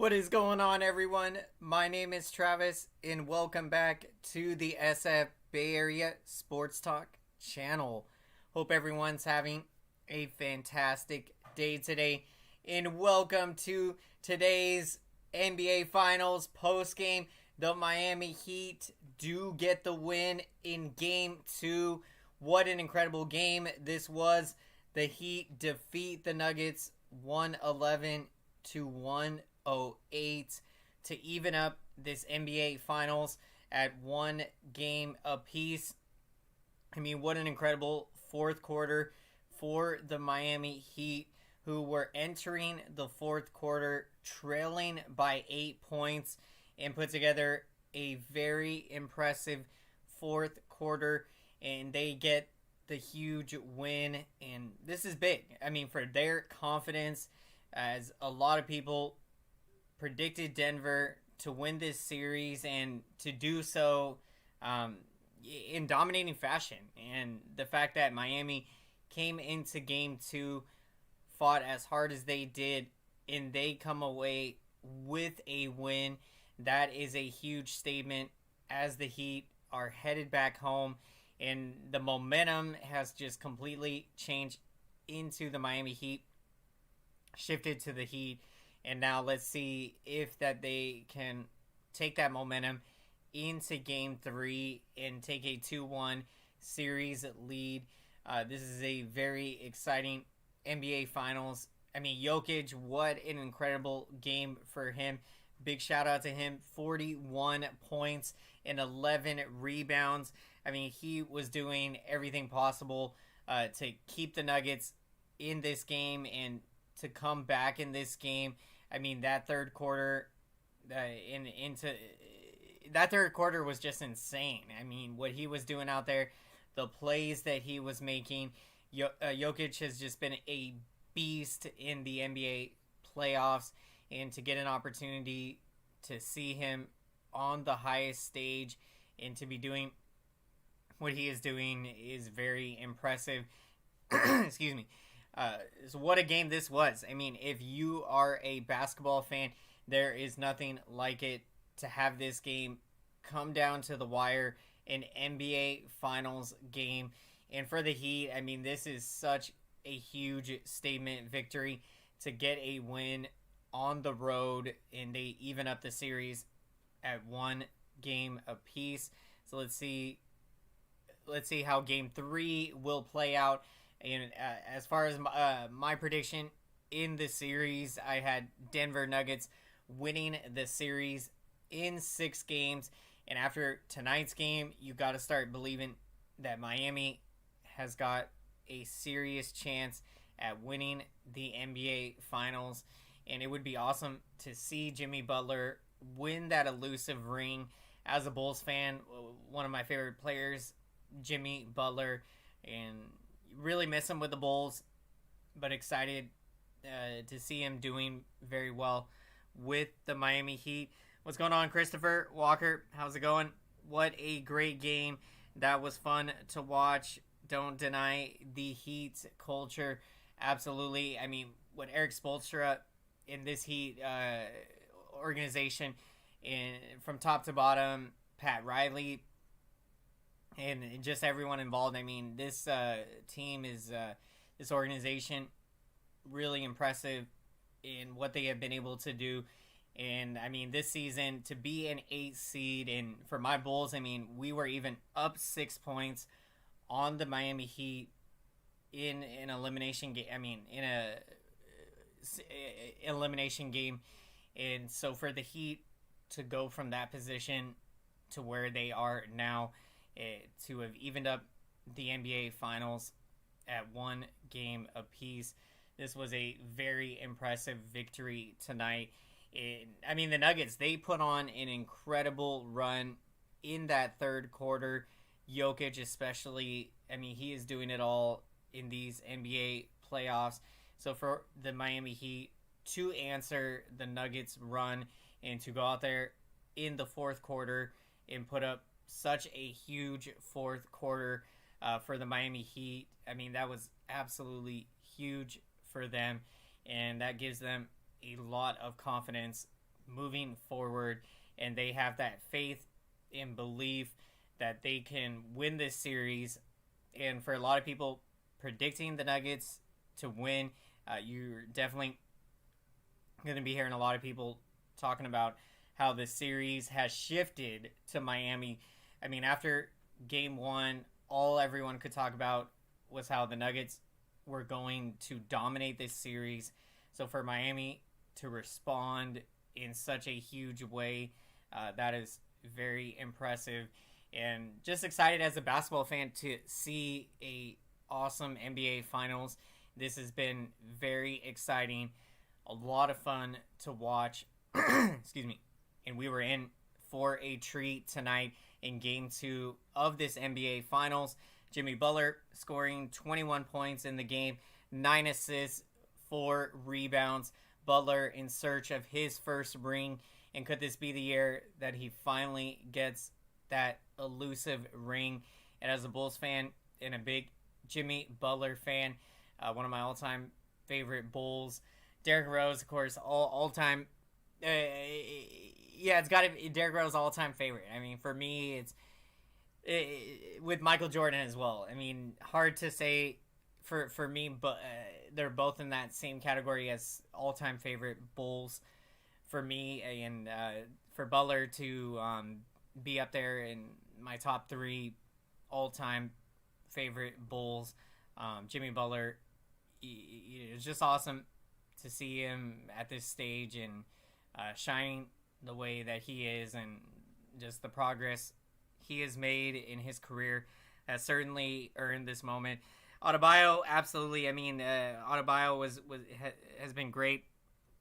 What is going on, everyone? My name is Travis, and welcome back to the SF Bay Area SportsTalk channel. Hope everyone's having a fantastic day today, and welcome to today's NBA Finals postgame. The Miami Heat do get the win in Game 2. What an incredible game this was. The Heat defeat the Nuggets 111 to 108 to even up this NBA Finals at one game apiece. I mean, what an incredible fourth quarter for the Miami Heat, who were entering the fourth quarter trailing by 8 points and put together a very impressive fourth quarter, and they get the huge win. And this is big, I mean, for their confidence, as a lot of people predicted Denver to win this series and to do so in dominating fashion. And the fact that Miami came into Game 2, fought as hard as they did, and they come away with a win, that is a huge statement as the Heat are headed back home. And the momentum has just completely changed into the Miami Heat, shifted to the Heat, and now let's see if that they can take that momentum into Game 3 and take a 2-1 series lead. This is a very exciting NBA Finals. I mean, Jokic, what an incredible game for him. Big shout out to him. 41 points and 11 rebounds. I mean, he was doing everything possible to keep the Nuggets in this game and to come back in this game. I mean, that third quarter that third quarter was just insane. I mean, what he was doing out there, the plays that he was making. Jokic has just been a beast in the NBA playoffs, and to get an opportunity to see him on the highest stage and to be doing what he is doing is very impressive. Excuse me. So what a game this was. I mean, if you are a basketball fan, there is nothing like it to have this game come down to the wire, an NBA Finals game. And for the Heat, I mean, this is such a huge statement victory to get a win on the road, and they even up the series at one game apiece. So let's see how Game 3 will play out. And as far as my prediction in the series, I had Denver Nuggets winning the series in 6 games. And after tonight's game, you got to start believing that Miami has got a serious chance at winning the NBA Finals. And it would be awesome to see Jimmy Butler win that elusive ring. As a Bulls fan, one of my favorite players, Jimmy Butler, and really miss him with the Bulls, but excited to see him doing very well with the Miami Heat. What's going on, Christopher Walker? How's it going? What a great game. That was fun to watch. Don't deny the Heat culture. Absolutely. I mean, what Eric Spoelstra in this Heat organization, from top to bottom, Pat Riley, and just everyone involved. I mean, this team is this organization really impressive in what they have been able to do. And I mean, this season to be an 8th seed, and for my Bulls, I mean, we were even up 6 points on the Miami Heat in an elimination game. I mean, in a elimination game, and so for the Heat to go from that position to where they are now, to have evened up the NBA Finals at one game apiece, this was a very impressive victory tonight. I mean, the Nuggets, they put on an incredible run in that third quarter. Jokic especially, I mean, he is doing it all in these NBA playoffs. So for the Miami Heat to answer the Nuggets' run and to go out there in the fourth quarter and put up such a huge fourth quarter for the Miami Heat, I mean, that was absolutely huge for them, and that gives them a lot of confidence moving forward, and they have that faith and belief that they can win this series. And for a lot of people predicting the Nuggets to win, you're definitely going to be hearing a lot of people talking about how the series has shifted to Miami. I mean, after game one, all everyone could talk about was how the Nuggets were going to dominate this series. So for Miami to respond in such a huge way, that is very impressive. And just excited as a basketball fan to see a awesome NBA Finals. This has been very exciting, a lot of fun to watch. Excuse me. And we were in for a treat tonight in Game 2 of this NBA Finals. Jimmy Butler scoring 21 points in the game, 9 assists, 4 rebounds. Butler in search of his first ring. And could this be the year that he finally gets that elusive ring? And as a Bulls fan and a big Jimmy Butler fan, one of my all-time favorite Bulls, Derrick Rose, of course, all-time. It's got to be Derrick Rose all-time favorite. I mean, for me, it's with Michael Jordan as well. I mean, hard to say for me, but they're both in that same category as all-time favorite Bulls for me, and for Butler to be up there in my top 3 all-time favorite Bulls. Jimmy Butler, it's just awesome to see him at this stage and shining the way that he is, and just the progress he has made in his career has certainly earned this moment. Adebayo, absolutely. I mean, Adebayo has been great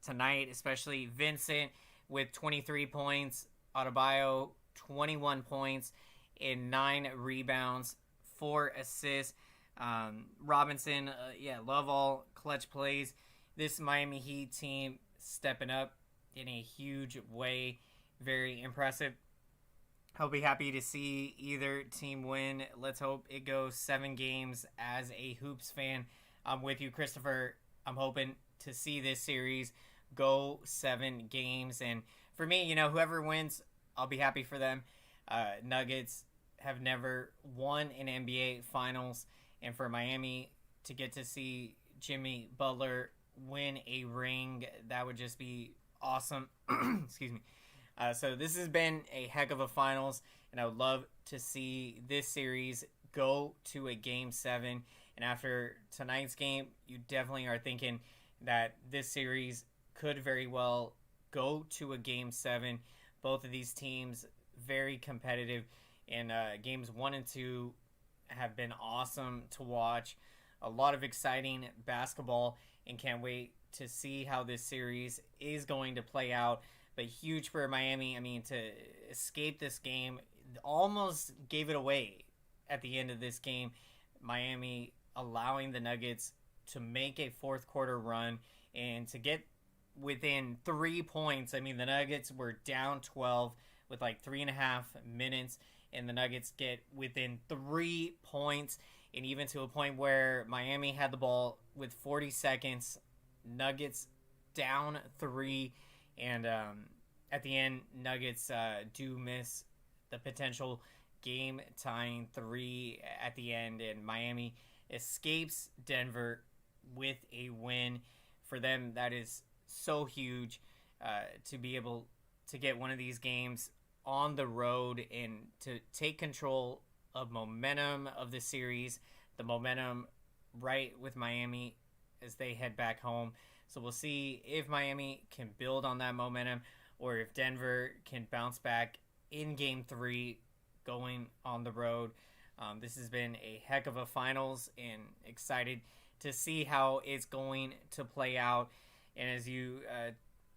tonight, especially Vincent with 23 points. Adebayo, 21 points and 9 rebounds, 4 assists. Robinson, love all clutch plays. This Miami Heat team stepping up in a huge way. Very impressive. I'll be happy to see either team win. Let's hope it goes 7 games. As a Hoops fan, I'm with you, Christopher. I'm hoping to see this series go 7 games. And for me, whoever wins, I'll be happy for them. Nuggets have never won an NBA Finals. And for Miami to get to see Jimmy Butler win a ring, that would just be awesome. Excuse me. So this has been a heck of a finals, and I would love to see this series go to a Game 7. And after tonight's game, you definitely are thinking that this series could very well go to a Game 7. Both of these teams very competitive, and Games 1 and 2 have been awesome to watch. A lot of exciting basketball, and can't wait to see how this series is going to play out. But huge for Miami. I mean, to escape this game, almost gave it away at the end of this game. Miami allowing the Nuggets to make a fourth quarter run and to get within 3 points. I mean, the Nuggets were down 12 with like 3.5 minutes, and the Nuggets get within 3 points, and even to a point where Miami had the ball with 40 seconds. Nuggets down 3. And at the end, Nuggets do miss the potential game-tying 3 at the end, and Miami escapes Denver with a win. For them, that is so huge to be able to get one of these games on the road and to take control of momentum of the series, the momentum right with Miami as they head back home. So we'll see if Miami can build on that momentum or if Denver can bounce back in Game 3 going on the road. This has been a heck of a finals, and excited to see how it's going to play out. And as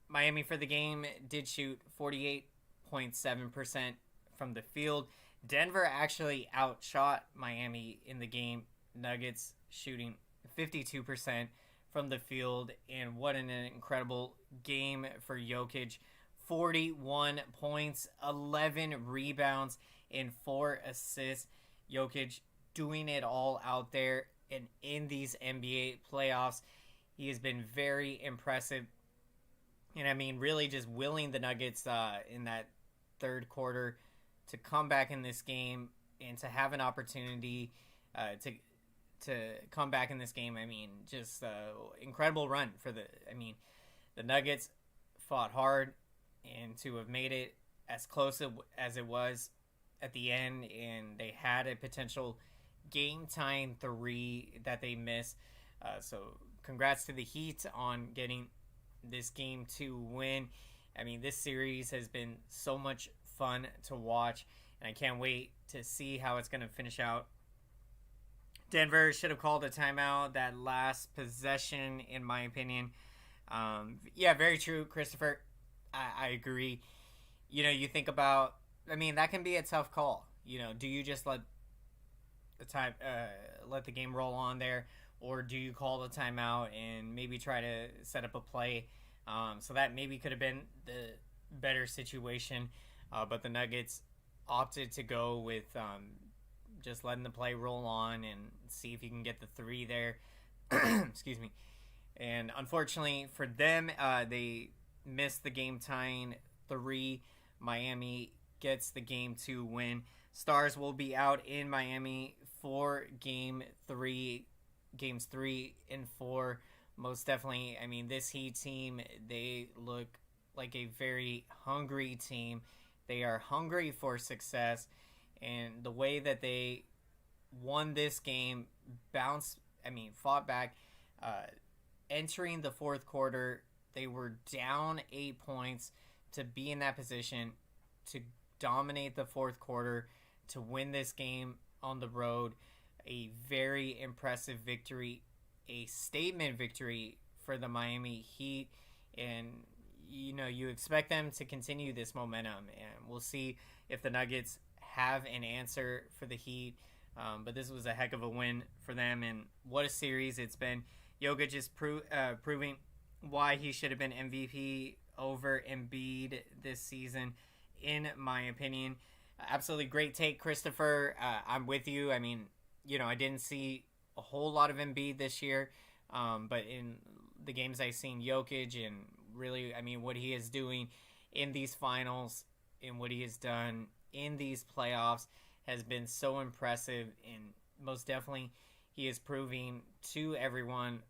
Miami for the game did shoot 48.7% from the field. Denver actually outshot Miami in the game. Nuggets shooting 52% from the field, and what an incredible game for Jokic. 41 points, 11 rebounds, and 4 assists. Jokic doing it all out there, and in these NBA playoffs, he has been very impressive. And I mean, really just willing the Nuggets in that third quarter to come back in this game and to have an opportunity to come back in this game. I mean, just incredible run for the Nuggets fought hard, and to have made it as close as it was at the end, and they had a potential game tying 3 that they missed. So congrats to the Heat on getting this game to win. I mean, this series has been so much fun to watch, and I can't wait to see how it's going to finish out. Denver should have called a timeout that last possession, in my opinion. Yeah, very true, Christopher. I agree. You think about, I mean, that can be a tough call. Do you just let the game roll on there, or do you call the timeout and maybe try to set up a play? So that maybe could have been the better situation, but the Nuggets opted to go with just letting the play roll on and see if you can get the 3 there. Excuse me. And unfortunately for them, they missed the game tying 3. Miami gets the game 2 win. Stars will be out in Miami for games 3 and 4. Most definitely. I mean, this Heat team, they look like a very hungry team. They are hungry for success, and the way that they won this game, fought back, entering the fourth quarter, they were down 8 points to be in that position to dominate the fourth quarter, to win this game on the road. A very impressive victory, a statement victory for the Miami Heat, and you expect them to continue this momentum, and we'll see if the Nuggets have an answer for the Heat. But this was a heck of a win for them, and what a series it's been. Jokic is proving why he should have been MVP over Embiid this season, in my opinion. Absolutely great take, Christopher. I'm with you. I mean, I didn't see a whole lot of Embiid this year, but in the games I've seen Jokic, and really, I mean, what he is doing in these finals and what he has done in these playoffs has been so impressive, and most definitely he is proving to everyone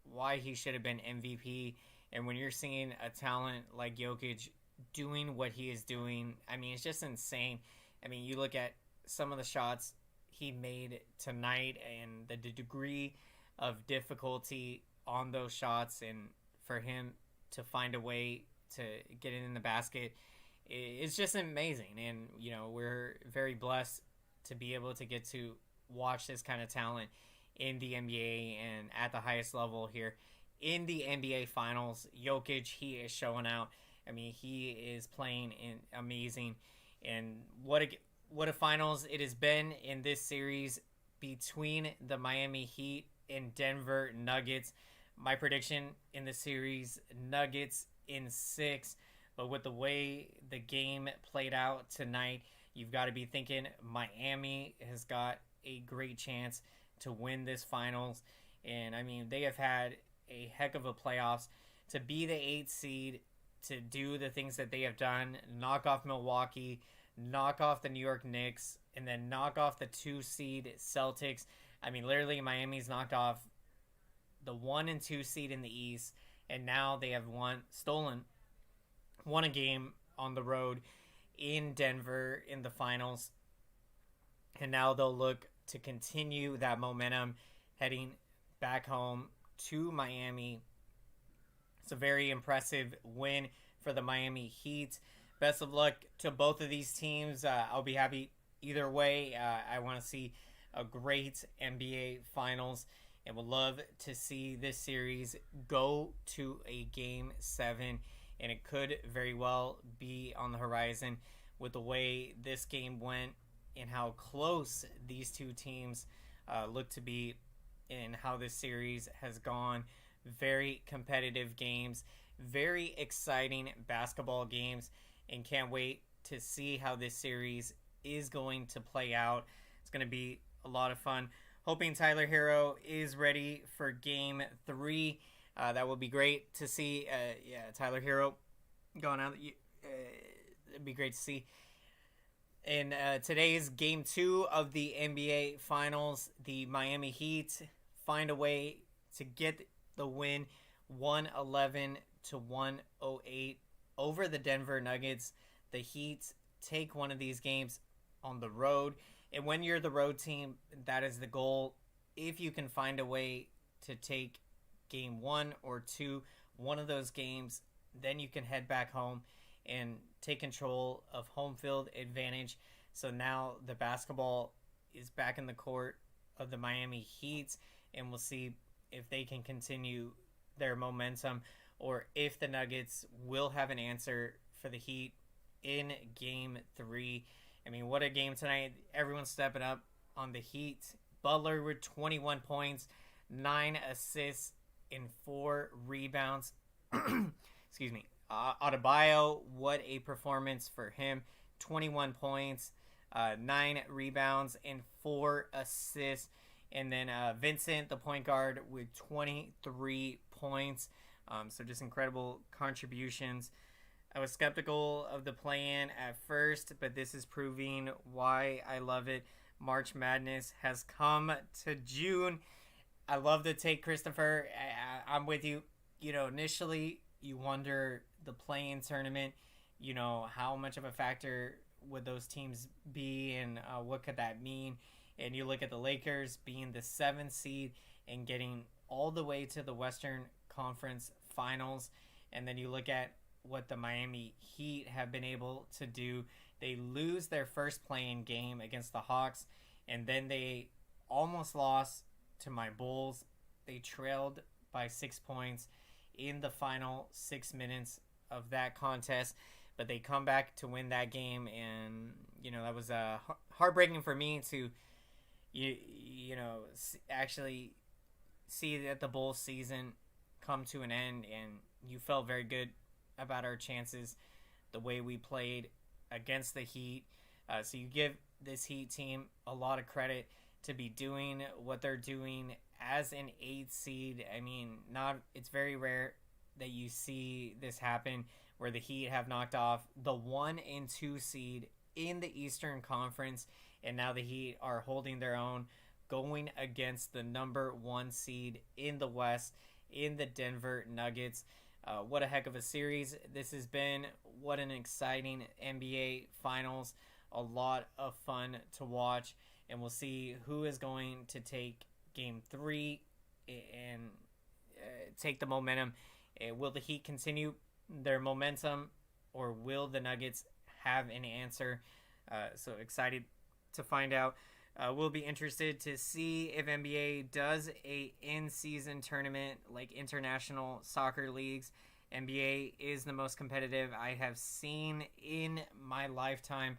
why he should have been MVP. And when you're seeing a talent like Jokic doing what he is doing, I mean, it's just insane. I mean, you look at some of the shots he made tonight and the degree of difficulty on those shots, and for him to find a way to get it in the basket, it's just amazing. And, we're very blessed to be able to get to watch this kind of talent in the NBA and at the highest level here in the NBA Finals. Jokic, he is showing out. I mean, he is playing amazing, and what a finals it has been in this series between the Miami Heat and Denver Nuggets. My prediction in the series, Nuggets in 6, but with the way the game played out tonight, you've got to be thinking Miami has got a great chance to win this finals. And I mean, they have had a heck of a playoffs to be the 8th seed, to do the things that they have done, knock off Milwaukee, knock off the New York Knicks, and then knock off the 2 seed Celtics. I mean, literally, Miami's knocked off the 1 and 2 seed in the East, and now they have won a game on the road in Denver in the finals, and now they'll look to continue that momentum heading back home to Miami. It's a very impressive win for the Miami Heat. Best of luck to both of these teams. I'll be happy either way. I want to see a great NBA Finals, and would love to see this series go to a Game 7, and it could very well be on the horizon with the way this game went and how close these two teams look to be, and how this series has gone. Very competitive games, very exciting basketball games, and can't wait to see how this series is going to play out. It's going to be a lot of fun. Hoping Tyler Hero is ready for Game 3. That would be great to see. Tyler Hero going out. It'd be great to see. In today's Game 2 of the NBA Finals, the Miami Heat find a way to get the win 111-108 over the Denver Nuggets. The Heat take one of these games on the road. And when you're the road team, that is the goal. If you can find a way to take game 1 or 2, one of those games, then you can head back home and take control of home field advantage. So now the basketball is back in the court of the Miami Heat, and we'll see if they can continue their momentum or if the Nuggets will have an answer for the Heat in game 3. I mean, what a game tonight. Everyone's stepping up on the Heat. Butler with 21 points, 9 assists, and 4 rebounds. Excuse me. Adebayo, what a performance for him. 21 points, 9 rebounds, and 4 assists. And then Vincent, the point guard, with 23 points. So just incredible contributions. I was skeptical of the play-in at first, but this is proving why I love it. March Madness has come to June. I love the take, Christopher. I'm with you. Initially, you wonder the play-in tournament, how much of a factor would those teams be and what could that mean? And you look at the Lakers being the 7th seed and getting all the way to the Western Conference Finals. And then you look at what the Miami Heat have been able to do. They lose their first play-in game against the Hawks, and then they almost lost to my Bulls. They trailed by 6 points in the final 6 minutes of that contest, but they come back to win that game, and that was heartbreaking for me to actually see that the Bulls season come to an end, and you felt very good about our chances the way we played against the Heat. So you give this Heat team a lot of credit to be doing what they're doing as an 8th seed. I mean, it's very rare that you see this happen where the Heat have knocked off the 1 and 2 seed in the Eastern Conference, and now the Heat are holding their own, going against the number 1 seed in the West, in the Denver Nuggets. What a heck of a series this has been. What an exciting NBA Finals. A lot of fun to watch, and we'll see who is going to take Game 3 and take the momentum. Will the Heat continue their momentum, or will the Nuggets have an answer? So excited to find out. We'll be interested to see if NBA does a in-season tournament like international soccer leagues. NBA is the most competitive I have seen in my lifetime.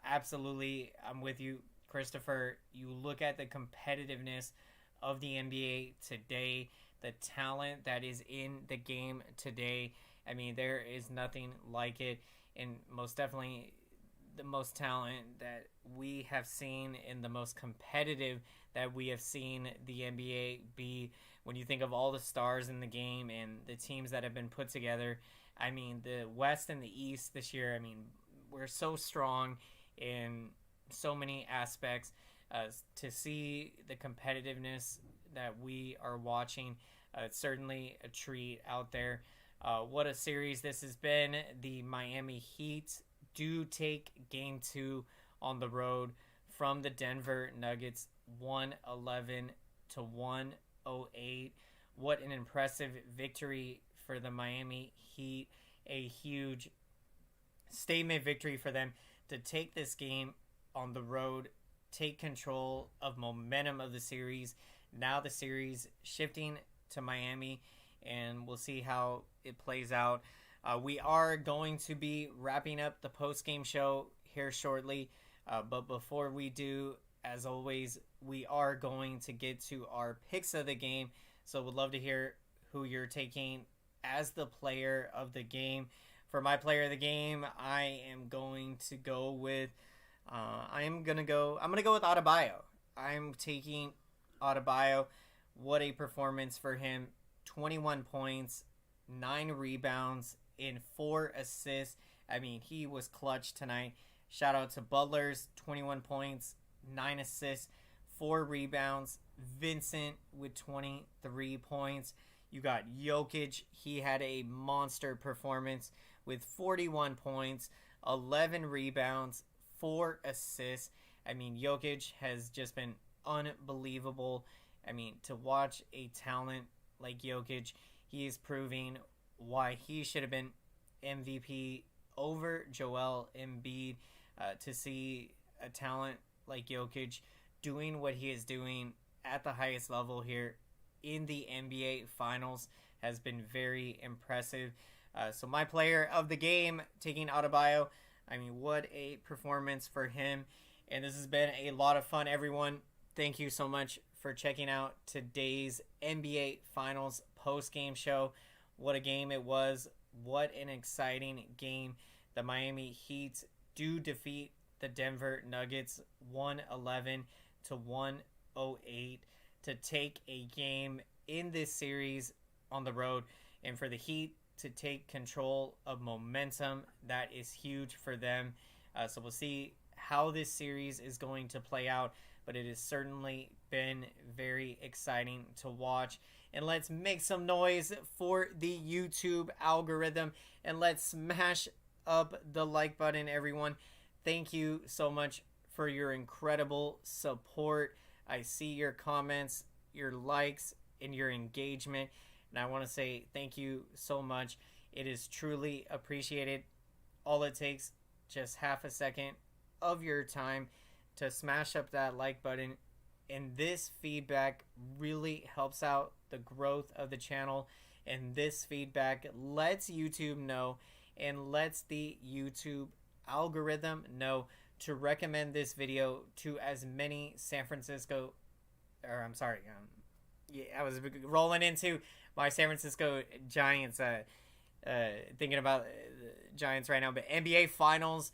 Absolutely, I'm with you, Christopher. You look at the competitiveness of the NBA today, the talent that is in the game today. I mean, there is nothing like it, and most definitely the most talent that we have seen and the most competitive that we have seen the NBA be. When you think of all the stars in the game and the teams that have been put together, I mean, the West and the East this year, I mean, we're so strong in so many aspects. To see the competitiveness that we are watching, it's certainly a treat out there. What a series this has been. The Miami Heat do take Game 2 on the road from the Denver Nuggets, 111-108. What an impressive victory for the Miami Heat. A huge statement victory for them to take this game on the road, take control of momentum of the series. Now the series shifting to Miami, and we'll see how it plays out. We are going to be wrapping up the post-game show here shortly, but before we do, as always, we are going to get to our picks of the game. So we'd love to hear who you're taking as the player of the game. For my player of the game, I am going to go with I'm gonna go with Adebayo. I'm taking Adebayo. What a performance for him. 21 points, 9 rebounds, and 4 assists. I mean, he was clutch tonight. Shout out to Butler's 21 points, 9 assists, 4 rebounds. Vincent with 23 points. You got Jokic. He had a monster performance with 41 points, 11 rebounds, 4 assists. I mean, Jokic has just been unbelievable. I mean, to watch a talent like Jokic, he is proving why he should have been MVP over Joel Embiid. To see a talent like Jokic doing what he is doing at the highest level here in the NBA Finals has been very impressive. So my player of the game, taking Adebayo. I mean, what a performance for him. And this has been a lot of fun, everyone. Thank you so much for checking out today's NBA Finals post-game show. What a game it was. What an exciting game. The Miami Heat do defeat the Denver Nuggets 111 to 108 to take a game in this series on the road, and for the Heat to take control of momentum. That is huge for them. So we'll see how this series is going to play out, but it has certainly been very exciting to watch. And let's make some noise for the YouTube algorithm, and let's smash up the like button, everyone. Thank you so much for your incredible support. I see your comments, your likes, and your engagement, and I want to say thank you so much. It is truly appreciated. All it takes, just half a second of your time to smash up that like button, and this feedback really helps out the growth of the channel, and this feedback lets YouTube know and lets the YouTube algorithm know to recommend this video to as many I was rolling into my San Francisco Giants, thinking about Giants right now, but NBA Finals.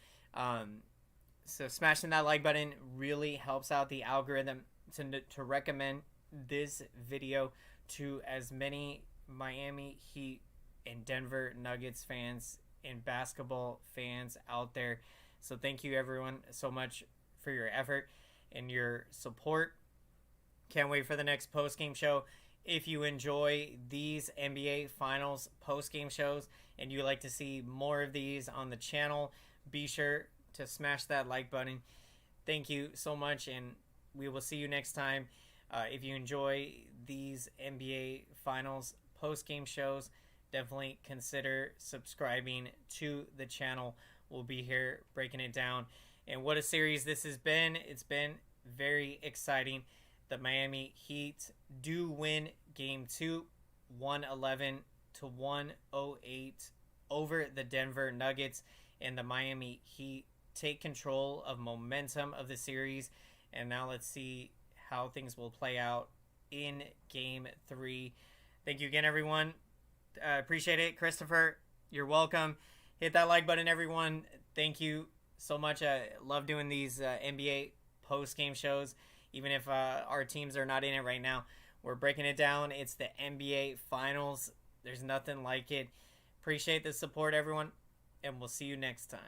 So smashing that like button really helps out the algorithm to recommend this video to as many Miami Heat and Denver Nuggets fans and basketball fans out there. So thank you everyone so much for your effort and your support. Can't wait for the next post-game show. If you enjoy these NBA Finals post-game shows and you like to see more of these on the channel, be sure to smash that like button. Thank you so much, and we will see you next time. If you enjoy these NBA Finals post-game shows, definitely consider subscribing to the channel. We'll be here breaking it down. And what a series this has been. It's been very exciting. The Miami Heat do win Game 2, 111 to 108 over the Denver Nuggets. And the Miami Heat take control of momentum of the series. And now let's see how things will play out in Game 3. Thank you again, everyone. Appreciate it. Christopher, you're welcome. Hit that like button, everyone. Thank you so much. I love doing these NBA post-game shows. Even if our teams are not in it right now, we're breaking it down. It's the NBA Finals. There's nothing like it. Appreciate the support, everyone, and we'll see you next time.